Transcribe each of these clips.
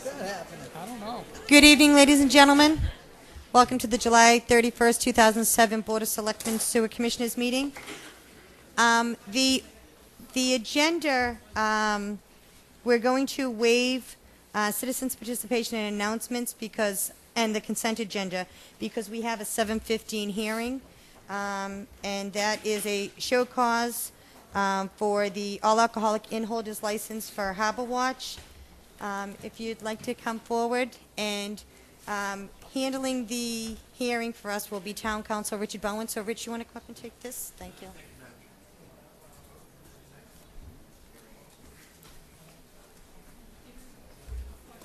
I don't know. Good evening, ladies and gentlemen. Welcome to the July 31st, 2007 Board of Selectmen Sewer Commissioners meeting. The agenda, we're going to waive citizens' participation and announcements and the consent agenda because we have a 7:15 hearing, and that is a show cause for the all-alcoholic inn holders license for Harbor Watch. If you'd like to come forward, and handling the hearing for us will be Town Council Richard Bowen. So, Rich, you want to come up and take this? Thank you.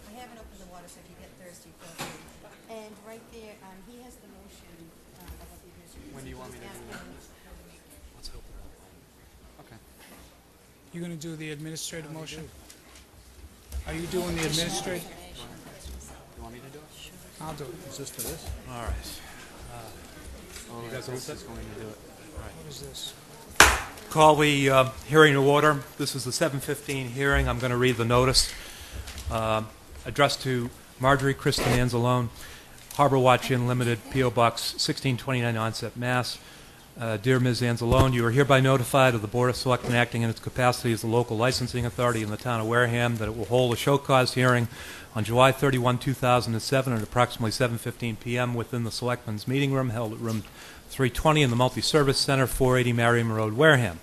I haven't opened the water, so if you get thirsty, feel free. And right there, he has the motion about the administration. When do you want me to do that? Let's hope. Okay. You're going to do the administrative motion? Are you doing the administrative? You want me to do it? I'll do it. Is this for this? All right. You guys This is going to do it. All right. What is this? Call the hearing to order. This is the 7:15 hearing. I'm going to read the notice. Addressed to Marjorie Kristen Anzalone, Harbor Watch Inn Limited, P.O. Box 1629, Onset, Mass. Dear Ms. Anzalone, you are hereby notified of the Board of Selectmen acting in its capacity as the local licensing authority in the town of Wareham that it will hold a show cause hearing on July 31, 2007 at approximately 7:15 p.m. within the Selectmen's meeting room held at room 320 in the Multi-Service Center, 480 Merriam Road, Wareham.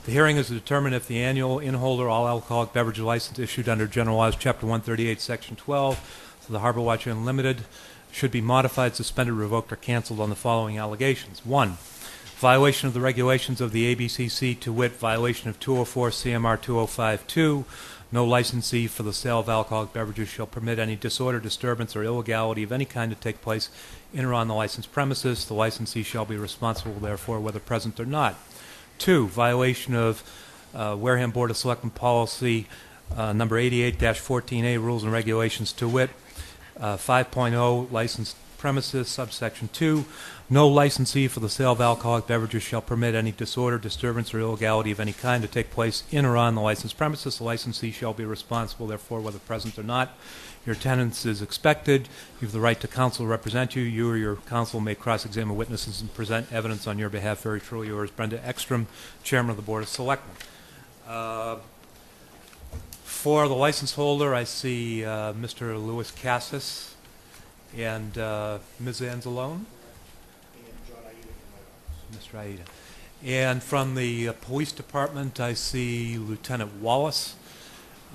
The hearing is to determine if the annual inn-holder all-alcoholic beverage license issued under General Laws, Chapter 138, Section 12, to the Harbor Watch Inn Limited should be modified, suspended, revoked, or canceled on the following allegations. 1. Violation of the regulations of the ABCC, to wit, violation of 204 CMR 2052. No licensee for the sale of alcoholic beverages shall permit any disorder, disturbance, or illegality of any kind to take place in or on the licensed premises. The licensee shall be responsible, therefore, whether present or not. 2. Violation of Wareham Board of Selectmen policy number 88-14A, rules and regulations, to wit, 5.0, licensed premises, subsection 2. No licensee for the sale of alcoholic beverages shall permit any disorder, disturbance, or illegality of any kind to take place in or on the licensed premises. The licensee shall be responsible, therefore, whether present or not. Your attendance is expected. You have the right to counsel to represent you. You or your counsel may cross-examine witnesses and present evidence on your behalf. Very truly yours, Brenda Ekstrom, Chairman of the Board of Selectmen. For the license holder, I see Mr. Louis Cassis and Ms. Anzalone. Mr. Aida. And from the police department, I see Lieutenant Wallace.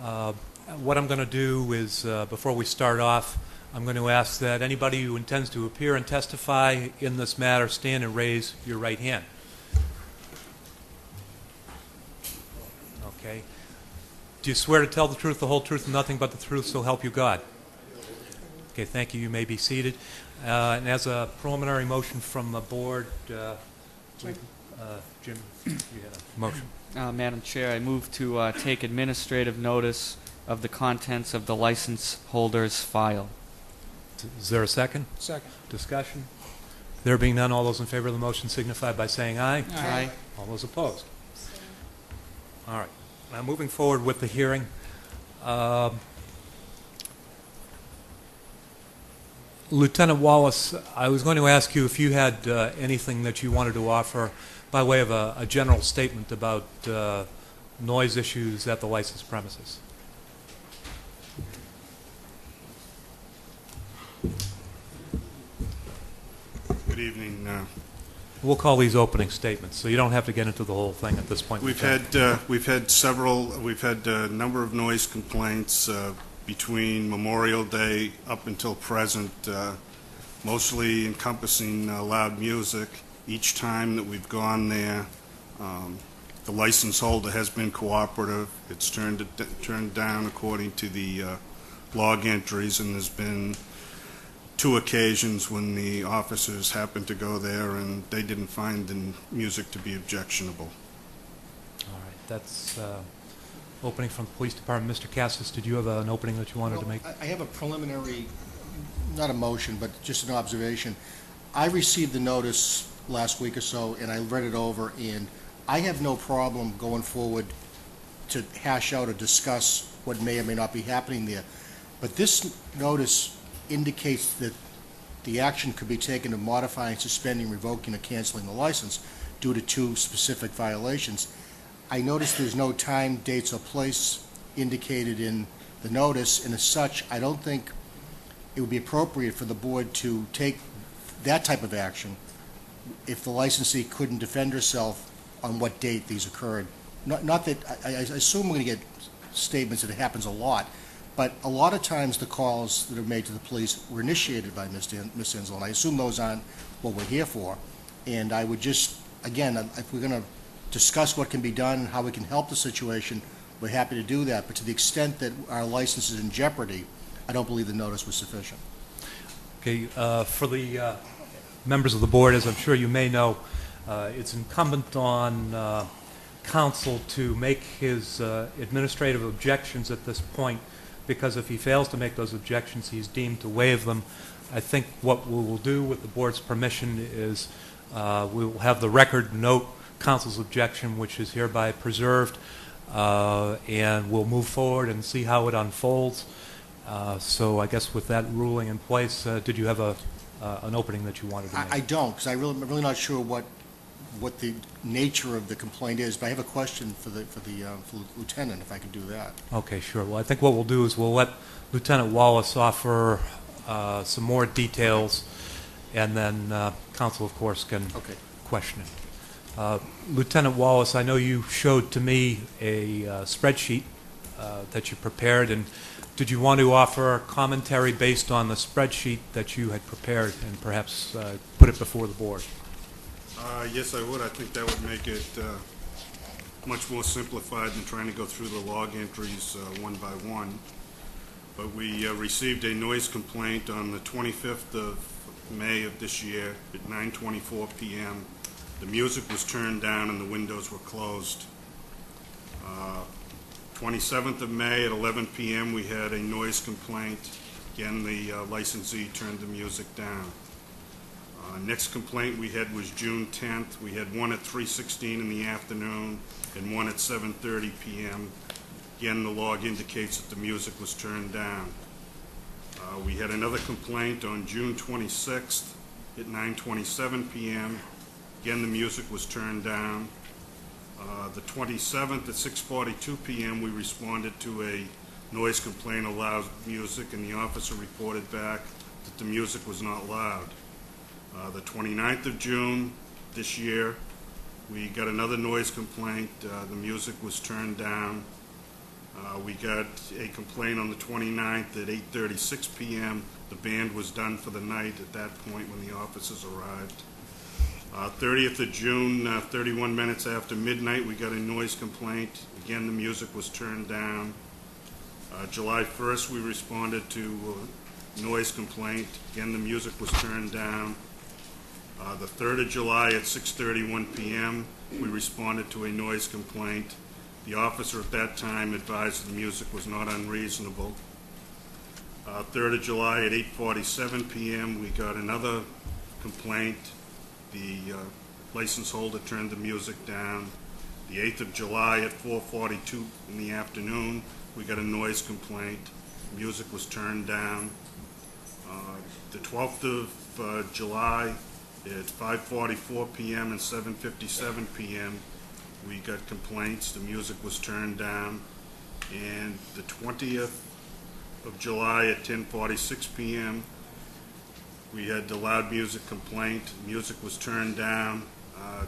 What I'm going to do is, before we start off, I'm going to ask that anybody who intends to appear and testify in this matter stand and raise your right hand. Okay. Do you swear to tell the truth, the whole truth, and nothing but the truth, so help you God? Okay, thank you. You may be seated. And as a preliminary motion from the board, Jim, you had a motion. Madam Chair, I move to take administrative notice of the contents of the license holder's file. Is there a second? Second. Discussion? There being none, all those in favor of the motion signify by saying aye. Aye. All those opposed? All right. Now moving forward with the hearing. Lieutenant Wallace, I was going to ask you if you had anything that you wanted to offer by way of a general statement about noise issues at the licensed premises. Good evening. We'll call these opening statements, so you don't have to get into the whole thing at this point. We've had a number of noise complaints between Memorial Day up until present, mostly encompassing loud music. Each time that we've gone there, the license holder has been cooperative. It's turned down according to the log entries, and there's been 2 occasions when the officers happened to go there and they didn't find the music to be objectionable. All right, that's opening from the police department. Mr. Cassis, did you have an opening that you wanted to make? I have a preliminary, not a motion, but just an observation. I received the notice last week or so, and I read it over, and I have no problem going forward to hash out or discuss what may or may not be happening there. But this notice indicates that the action could be taken of modifying, suspending, revoking, or canceling the license due to 2 specific violations. I noticed there's no time, dates, or place indicated in the notice, and as such, I don't think it would be appropriate for the board to take that type of action if the licensee couldn't defend herself on what date these occurred. Not that, I assume we're going to get statements that it happens a lot, but a lot of times the calls that are made to the police were initiated by Ms. Insel, and I assume those aren't what we're here for. And I would just, again, if we're going to discuss what can be done and how we can help the situation, we're happy to do that. But to the extent that our license is in jeopardy, I don't believe the notice was sufficient. Okay, for the members of the board, as I'm sure you may know, it's incumbent on counsel to make his administrative objections at this point, because if he fails to make those objections, he's deemed to waive them. I think what we will do with the board's permission is we will have the record note counsel's objection, which is hereby preserved, and we'll move forward and see how it unfolds. So I guess with that ruling in place, did you have an opening that you wanted to make? I don't, because I'm really not sure what the nature of the complaint is, but I have a question for the lieutenant, if I could do that. Okay, sure. Well, I think what we'll do is we'll let Lieutenant Wallace offer some more details, and then counsel, of course, can question it. Lieutenant Wallace, I know you showed to me a spreadsheet that you prepared, and did you want to offer commentary based on the spreadsheet that you had prepared and perhaps put it before the board? Yes, I would. I think that would make it much more simplified than trying to go through the log entries one by one. But we received a noise complaint on the 25th of May of this year at 9:24 p.m. The music was turned down and the windows were closed. 27th of May at 11 p.m. we had a noise complaint. Again, the licensee turned the music down. Next complaint we had was June 10th. We had one at 3:16 in the afternoon and one at 7:30 p.m. Again, the log indicates that the music was turned down. We had another complaint on June 26th at 9:27 p.m. Again, the music was turned down. The 27th at 6:42 p.m. we responded to a noise complaint of loud music, and the officer reported back that the music was not loud. The 29th of June this year, we got another noise complaint. The music was turned down. We got a complaint on the 29th at 8:36 p.m. The band was done for the night at that point when the officers arrived. 30th of June, 31 minutes after midnight, we got a noise complaint. Again, the music was turned down. July 1st, we responded to a noise complaint. Again, the music was turned down. The 3rd of July at 6:31 p.m., we responded to a noise complaint. The officer at that time advised the music was not unreasonable. 3rd of July at 8:47 p.m., we got another complaint. The license holder turned the music down. The 8th of July at 4:42 in the afternoon, we got a noise complaint. Music was turned down. The 12th of July at 5:44 p.m. and 7:57 p.m., we got complaints. The music was turned down. And the 20th of July at 10:46 p.m., we had the loud music complaint. Music was turned down.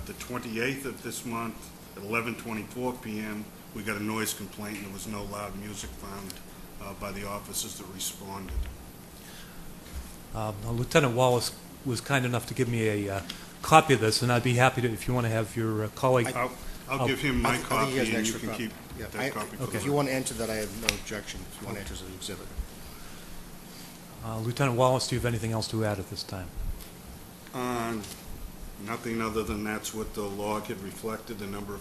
The 28th of this month at 11:24 p.m., we got a noise complaint, and there was no loud music found by the officers that responded. Lieutenant Wallace was kind enough to give me a copy of this, and I'd be happy to, if you want to have your colleague. I'll give him my I think copy, he has an and you extra can copy. keep Yeah, that copy. If you want to enter that, I have no objection. If you want to enter as an exhibit. Lieutenant Wallace, do you have anything else to add at this time? Nothing other than that's what the log had reflected, the number of